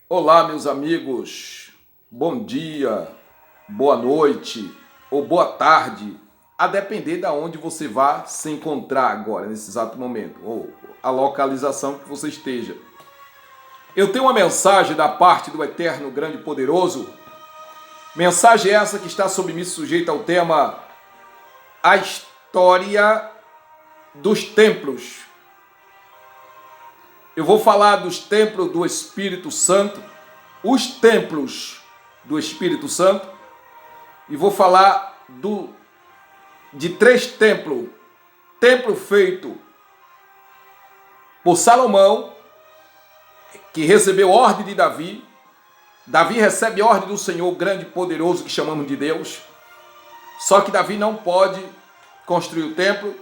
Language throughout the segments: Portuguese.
Olá, meus amigos. Bom dia, boa noite ou boa tarde, a depender de onde você vá se encontrar agora, nesse exato momento, ou a localização que você esteja. Eu tenho uma mensagem da parte do Eterno Grande e Poderoso, mensagem essa que está submissa sujeita ao tema A História dos Templos. Eu vou falar dos templos do Espírito Santo, os templos do Espírito Santo, e vou falar de 3 templos. Templo feito por Salomão, que recebeu ordem de Davi. Davi recebe ordem do Senhor grande e poderoso, que chamamos de Deus. Só que Davi não pode construir o templo.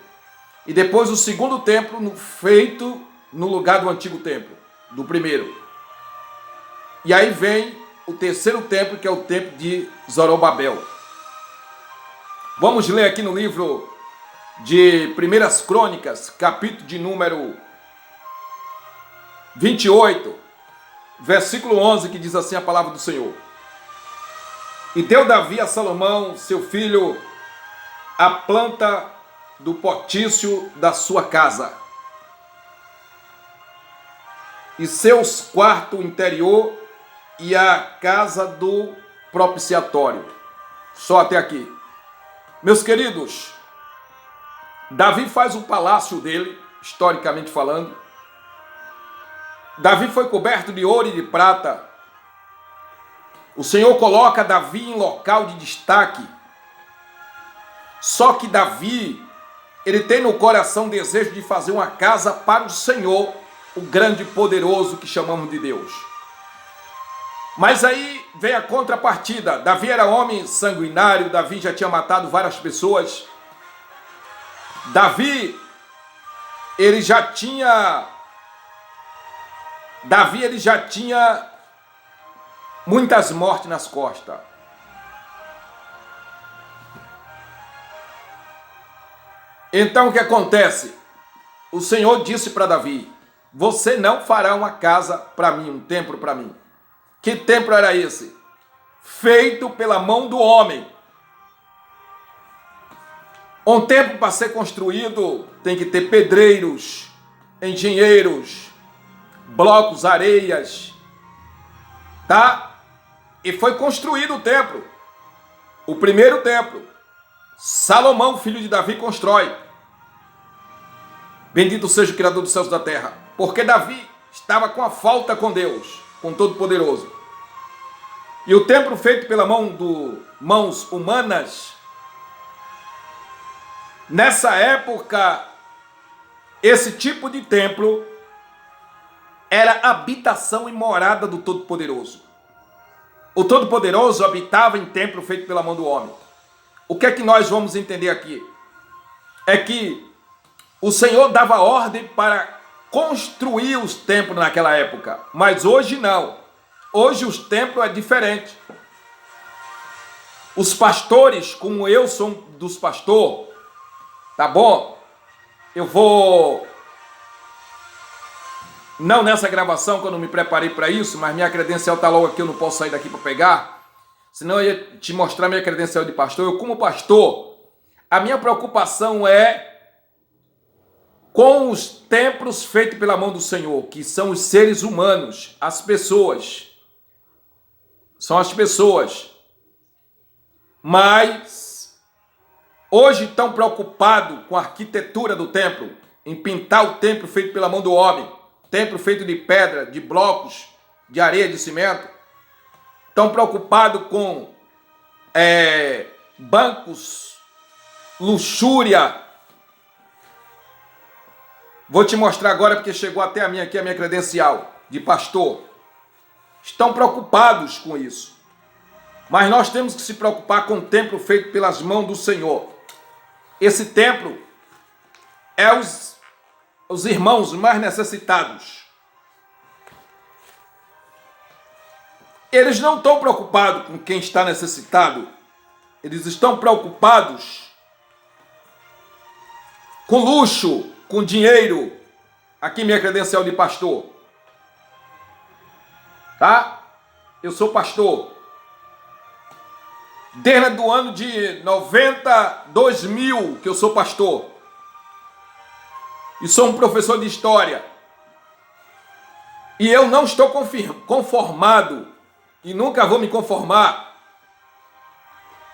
E depois o segundo templo feito no lugar do antigo templo, do primeiro. E aí vem o terceiro templo, que é o templo de Zorobabel. Vamos ler aqui no livro de Primeiras Crônicas, capítulo de número 28, versículo 11, que diz assim a palavra do Senhor. E deu Davi a Salomão, seu filho, a planta do potício da sua casa, e seus quartos interior e a casa do propiciatório. Só até aqui. Meus queridos, Davi faz o palácio dele, historicamente falando. Davi foi coberto de ouro e de prata. O Senhor coloca Davi em local de destaque. Só que Davi, ele tem no coração o desejo de fazer uma casa para o Senhor, o grande e poderoso que chamamos de Deus. Mas aí vem a contrapartida. Davi era homem sanguinário, Davi já tinha matado várias pessoas. Davi, ele já tinha muitas mortes nas costas. Então o que acontece? O Senhor disse para Davi: você não fará uma casa para mim, um templo para mim. Que templo era esse? Feito pela mão do homem. Um templo para ser construído tem que ter pedreiros, engenheiros, blocos, areias, tá? E foi construído o templo. O primeiro templo. Salomão, filho de Davi, constrói. Bendito seja o Criador dos céus e da terra. Porque Davi estava com a falta com Deus, com Todo-Poderoso. E o templo feito pela mãos humanas, nessa época, esse tipo de templo era habitação e morada do Todo-Poderoso. O Todo-Poderoso habitava em templo feito pela mão do homem. O que é que nós vamos entender aqui? É que o Senhor dava ordem para construir os templos naquela época, mas hoje não. Hoje os templos é diferente. Os pastores, como eu sou um dos pastores, tá bom? Eu vou, não nessa gravação, que eu não me preparei para isso, mas minha credencial tá logo aqui, eu não posso sair daqui para pegar, senão eu ia te mostrar minha credencial de pastor. Eu, como pastor, a minha preocupação é com os templos feitos pela mão do Senhor, que são os seres humanos, as pessoas. São as pessoas. Mas hoje estão preocupados com a arquitetura do templo, em pintar o templo feito pela mão do homem, templo feito de pedra, de blocos, de areia, de cimento. Estão preocupados com bancos, luxúria. Vou te mostrar agora, porque chegou até a minha credencial de pastor. Estão preocupados com isso. Mas nós temos que se preocupar com o templo feito pelas mãos do Senhor. Esse templo é os irmãos mais necessitados. Eles não estão preocupados com quem está necessitado. Eles estão preocupados com luxo, com dinheiro. Aqui minha credencial de pastor. Tá? eu sou pastor. Desde o ano de 2000 que eu sou pastor. E sou um professor de história. E eu não estou conformado, e nunca vou me conformar,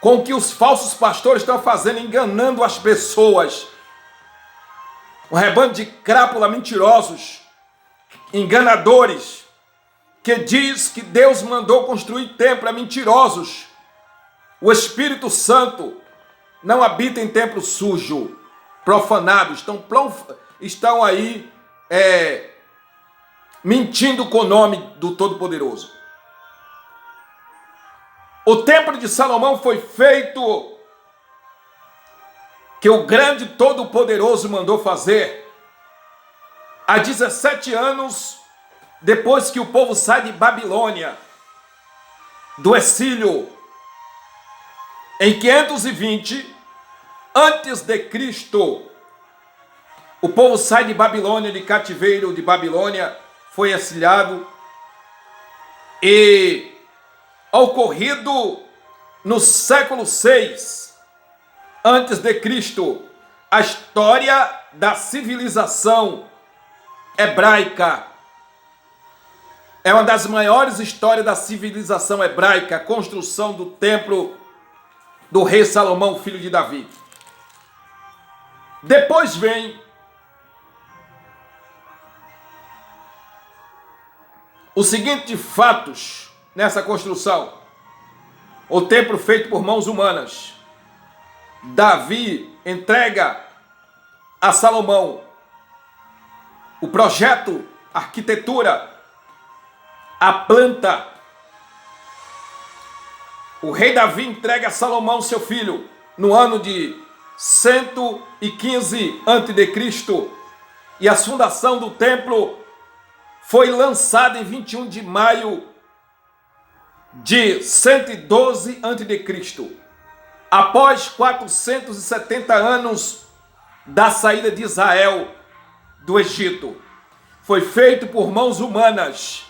com o que os falsos pastores estão fazendo, enganando as pessoas. Um rebanho de crápula mentirosos, enganadores, que diz que Deus mandou construir templo, é mentirosos. O Espírito Santo não habita em templo sujo, profanado, estão aí mentindo com o nome do Todo-Poderoso. O templo de Salomão foi feito, que o grande Todo-Poderoso mandou fazer, há 17 anos depois que o povo sai de Babilônia, do exílio, em 520 antes de Cristo. O povo sai de Babilônia, de cativeiro de Babilônia, foi exilado, e ocorrido no século 6 antes de Cristo, a história da civilização hebraica. É uma das maiores histórias da civilização hebraica, a construção do templo do rei Salomão, filho de Davi. Depois vem os seguintes fatos nessa construção. O templo feito por mãos humanas. Davi entrega a Salomão o projeto, a arquitetura, a planta. O rei Davi entrega a Salomão, seu filho, no ano de 115 a.C. E a fundação do templo foi lançada em 21 de maio de 112 a.C., após 470 anos da saída de Israel do Egito. Foi feito por mãos humanas.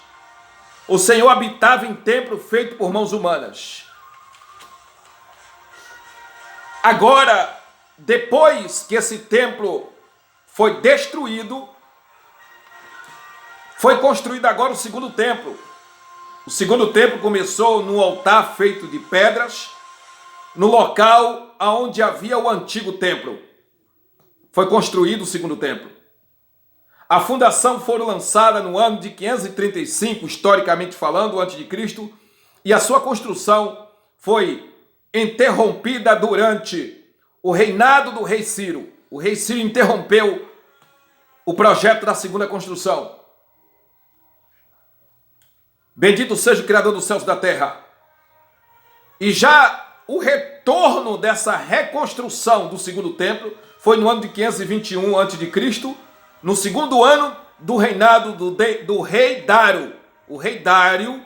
O Senhor habitava em templo feito por mãos humanas. Agora, depois que esse templo foi destruído, foi construído agora o segundo templo. O segundo templo começou num altar feito de pedras, no local onde havia o antigo templo. Foi construído o segundo templo. A fundação foi lançada no ano de 535, historicamente falando, antes de Cristo, e a sua construção foi interrompida durante o reinado do rei Ciro. O rei Ciro interrompeu o projeto da segunda construção. Bendito seja o Criador dos céus e da terra. E já o retorno dessa reconstrução do segundo templo foi no ano de 521 a.C., no segundo ano do reinado do rei Dário. O rei Dário,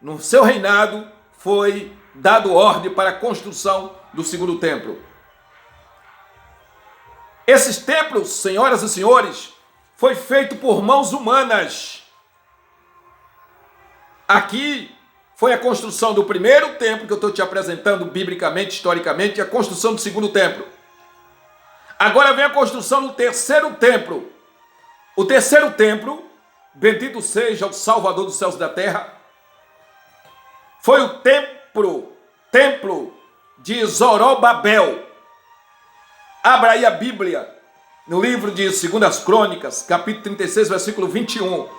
no seu reinado, foi dado ordem para a construção do segundo templo. Esses templos, senhoras e senhores, foi feito por mãos humanas. Aqui foi a construção do primeiro templo que eu estou te apresentando biblicamente, historicamente, e a construção do segundo templo. Agora vem a construção do terceiro templo. O terceiro templo, bendito seja o Salvador dos céus e da terra, foi o templo de Zorobabel. Abra aí a Bíblia, no livro de 2 Crônicas, capítulo 36, versículo 21.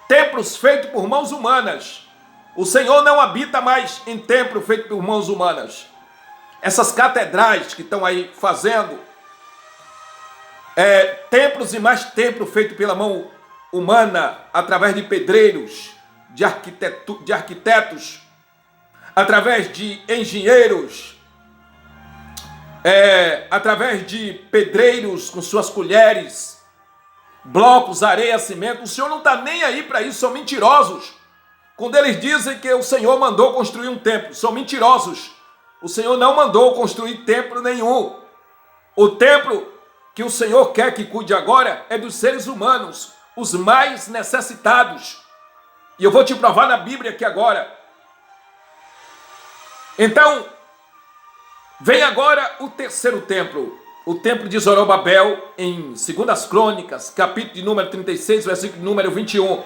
Templos feitos por mãos humanas. O Senhor não habita mais em templo feito por mãos humanas. Essas catedrais que estão aí fazendo, templos e mais templos feitos pela mão humana, através de pedreiros, de arquitetos, através de engenheiros, através de pedreiros com suas colheres, blocos, areia, cimento. O Senhor não está nem aí para isso, são mentirosos. Quando eles dizem que o Senhor mandou construir um templo, são mentirosos. O Senhor não mandou construir templo nenhum. O templo que o Senhor quer que cuide agora é dos seres humanos, os mais necessitados. E eu vou te provar na Bíblia aqui agora Então, vem agora o terceiro templo, o templo de Zorobabel, em 2 Crônicas, capítulo de número 36, versículo de número 21.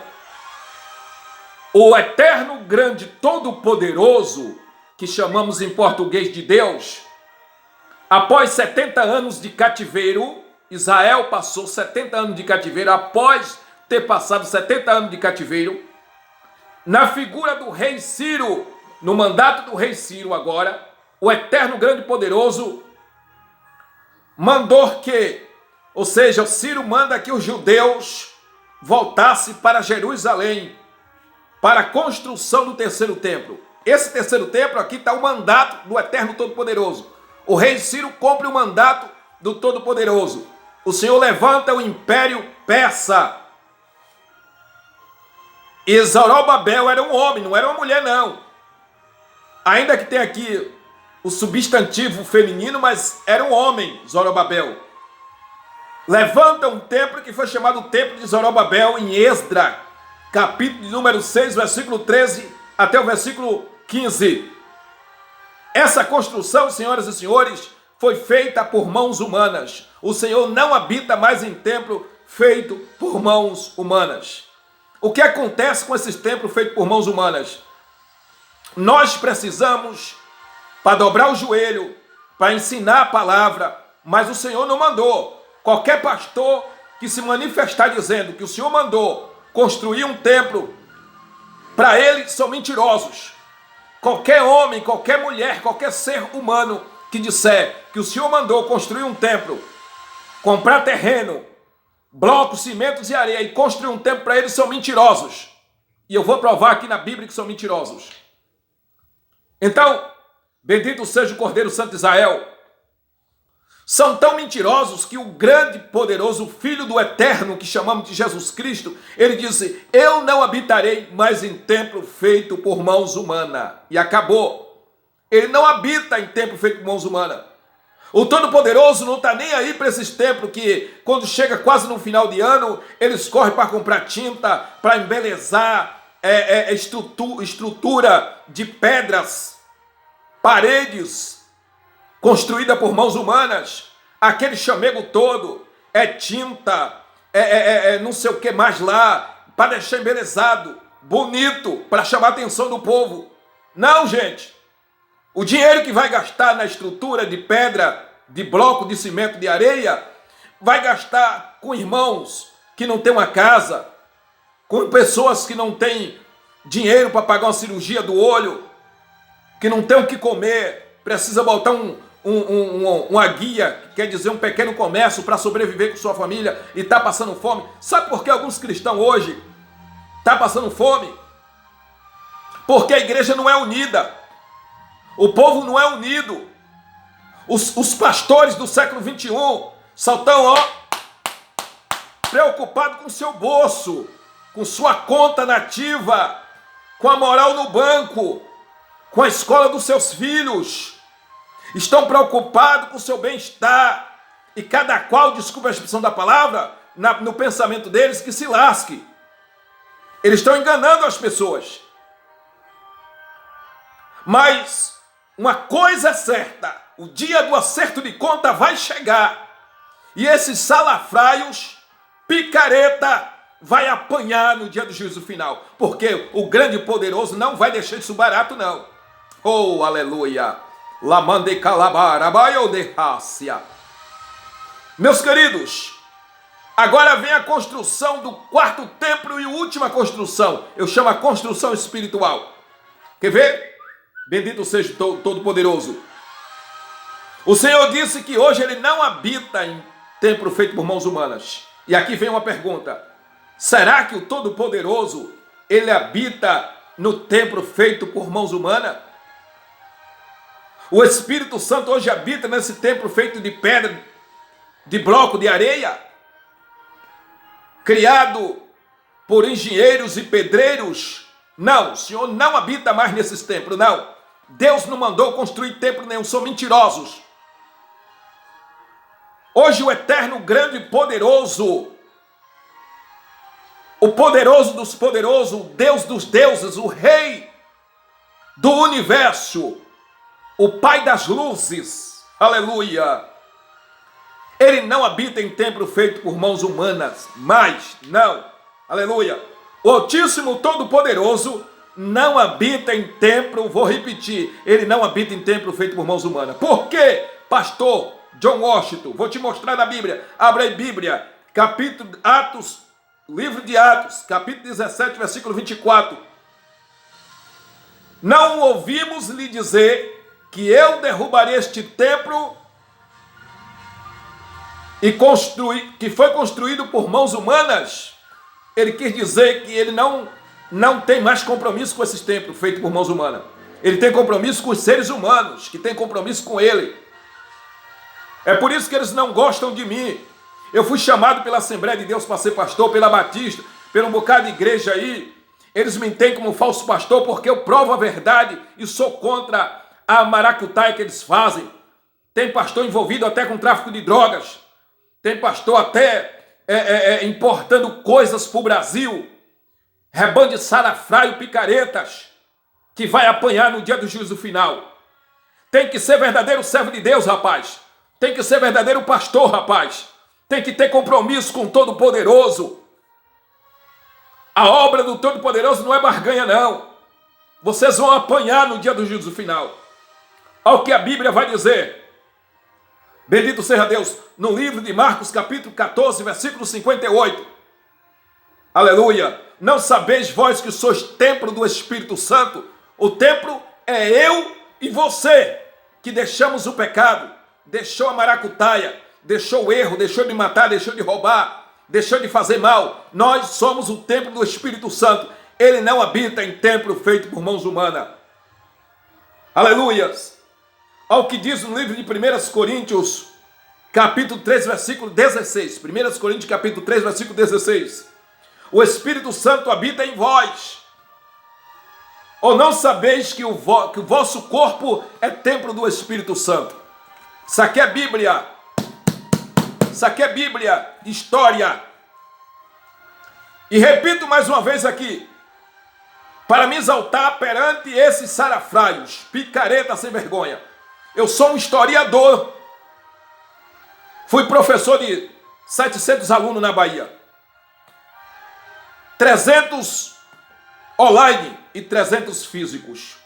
O eterno, grande, todo-poderoso, que chamamos em português de Deus, após 70 anos de cativeiro, Israel passou 70 anos de cativeiro, após ter passado 70 anos de cativeiro, na figura do rei Ciro, no mandato do rei Ciro agora, o eterno, grande, poderoso, mandou que, ou seja, o Ciro manda que os judeus voltassem para Jerusalém, para a construção do terceiro templo. Esse terceiro templo aqui está o mandato do eterno todo-poderoso. O rei Ciro cumpre o mandato do todo-poderoso. O Senhor levanta o império persa. E Zorobabel era um homem, não era uma mulher não. Ainda que tenha aqui o substantivo feminino, mas era um homem, Zorobabel. Levanta um templo que foi chamado o Templo de Zorobabel em Esdra, capítulo de número 6, versículo 13 até o versículo 15. Essa construção, senhoras e senhores, foi feita por mãos humanas. O Senhor não habita mais em templo feito por mãos humanas. O que acontece com esses templos feitos por mãos humanas? Nós precisamos para dobrar o joelho, para ensinar a palavra, mas o Senhor não mandou. Qualquer pastor que se manifestar dizendo que o Senhor mandou construir um templo, para ele são mentirosos. Qualquer homem, qualquer mulher, qualquer ser humano que disser que o Senhor mandou construir um templo, comprar terreno, blocos, cimentos e areia e construir um templo para eles, são mentirosos. E eu vou provar aqui na Bíblia que são mentirosos. Então, bendito seja o Cordeiro Santo de Israel. São tão mentirosos que o grande, poderoso Filho do Eterno, que chamamos de Jesus Cristo, ele disse: eu não habitarei mais em templo feito por mãos humanas. E acabou. Ele não habita em templo feito por mãos humanas. O Todo-Poderoso não está nem aí para esses templos que, quando chega quase no final de ano, eles correm para comprar tinta, para embelezar estrutura de pedras, paredes construída por mãos humanas. Aquele chamego todo é tinta, não sei o que mais lá, para deixar embelezado, bonito, para chamar a atenção do povo. Não, gente. O dinheiro que vai gastar na estrutura de pedra, de bloco, de cimento, de areia, vai gastar com irmãos que não têm uma casa, com pessoas que não têm dinheiro para pagar uma cirurgia do olho, que não tem o que comer, precisa botar uma guia, quer dizer, um pequeno comércio para sobreviver com sua família e está passando fome. Sabe por que alguns cristãos hoje estão passando fome? Porque a igreja não é unida. O povo não é unido. Os pastores do século 21 só estão preocupados com o seu bolso, com sua conta nativa, com a moral no banco, com a escola dos seus filhos. Estão preocupados com o seu bem-estar. E cada qual, desculpa a expressão da palavra, no pensamento deles, que se lasque. Eles estão enganando as pessoas. Mas uma coisa é certa, o dia do acerto de conta vai chegar. E esses salafraios, picareta, vai apanhar no dia do juízo final. Porque o grande e poderoso não vai deixar isso barato, não. Oh, aleluia! Lamande calabarabaio de rácia. Meus queridos, agora vem a construção do quarto templo e última construção. Eu chamo a construção espiritual. Quer ver? Bendito seja o Todo-Poderoso. O Senhor disse que hoje Ele não habita em templo feito por mãos humanas. E aqui vem uma pergunta. Será que o Todo-Poderoso, Ele habita no templo feito por mãos humanas? O Espírito Santo hoje habita nesse templo feito de pedra, de bloco de areia, criado por engenheiros e pedreiros? Não, o Senhor não habita mais nesses templos, não. Deus não mandou construir templo nenhum, são mentirosos. Hoje o eterno, grande e poderoso, o poderoso dos poderosos, o Deus dos deuses, o Rei do universo, o Pai das luzes, aleluia, ele não habita em templo feito por mãos humanas, mas, não, aleluia, o Altíssimo Todo-Poderoso não habita em templo, vou repetir, ele não habita em templo feito por mãos humanas. Por quê, pastor John Washington? Vou te mostrar na Bíblia. Abra aí Bíblia, capítulo Atos, livro de Atos, capítulo 17, versículo 24. Não ouvimos lhe dizer que eu derrubarei este templo que foi construído por mãos humanas? Ele quis dizer que ele não tem mais compromisso com esses templos feitos por mãos humanas. Ele tem compromisso com os seres humanos, que tem compromisso com ele. É por isso que eles não gostam de mim. Eu fui chamado pela Assembleia de Deus para ser pastor, pela Batista, por um bocado de igreja aí. Eles me entendem como falso pastor porque eu provo a verdade e sou contra a maracutaia que eles fazem. Tem pastor envolvido até com tráfico de drogas. Tem pastor até importando coisas para o Brasil. Rebanho de salafraio, picaretas, que vai apanhar no dia do juízo final. Tem que ser verdadeiro servo de Deus, rapaz. Tem que ser verdadeiro pastor, rapaz. Tem que ter compromisso com o Todo-Poderoso. A obra do Todo-Poderoso não é barganha, não. Vocês vão apanhar no dia do juízo final. Ao que a Bíblia vai dizer. Bendito seja Deus. No livro de Marcos, capítulo 14, versículo 58. Aleluia. Não sabeis vós que sois templo do Espírito Santo? O templo é eu e você, que deixamos o pecado, deixou a maracutaia, deixou o erro, deixou de matar, deixou de roubar, deixou de fazer mal. Nós somos o templo do Espírito Santo. Ele não habita em templo feito por mãos humanas. Aleluias. Ao que diz no livro de 1 Coríntios, capítulo 3, versículo 16. 1 Coríntios, capítulo 3, versículo 16. O Espírito Santo habita em vós. Ou não sabeis que o vosso corpo é templo do Espírito Santo? Isso aqui é Bíblia. Isso aqui é Bíblia, história. E repito mais uma vez aqui, para me exaltar perante esses sarafraios, picareta sem vergonha. Eu sou um historiador. Fui professor de 700 alunos na Bahia. 300 online e 300 físicos.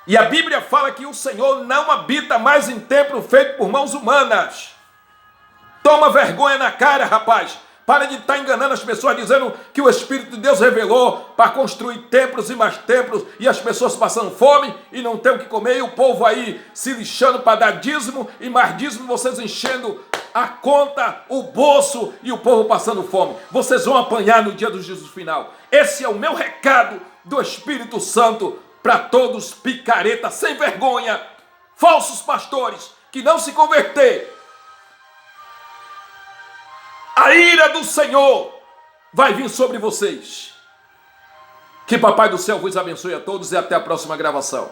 E a Bíblia fala que o Senhor não habita mais em templo feito por mãos humanas. Toma vergonha na cara, rapaz. Para de estar enganando as pessoas dizendo que o Espírito de Deus revelou para construir templos e mais templos e as pessoas passando fome e não tem o que comer e o povo aí se lixando para dar dízimo e mais dízimo, vocês enchendo a conta, o bolso e o povo passando fome. Vocês vão apanhar no dia do juízo final. Esse é o meu recado do Espírito Santo para todos picaretas sem vergonha, falsos pastores que não se converter. A ira do Senhor vai vir sobre vocês. Que Papai do Céu vos abençoe a todos e até a próxima gravação.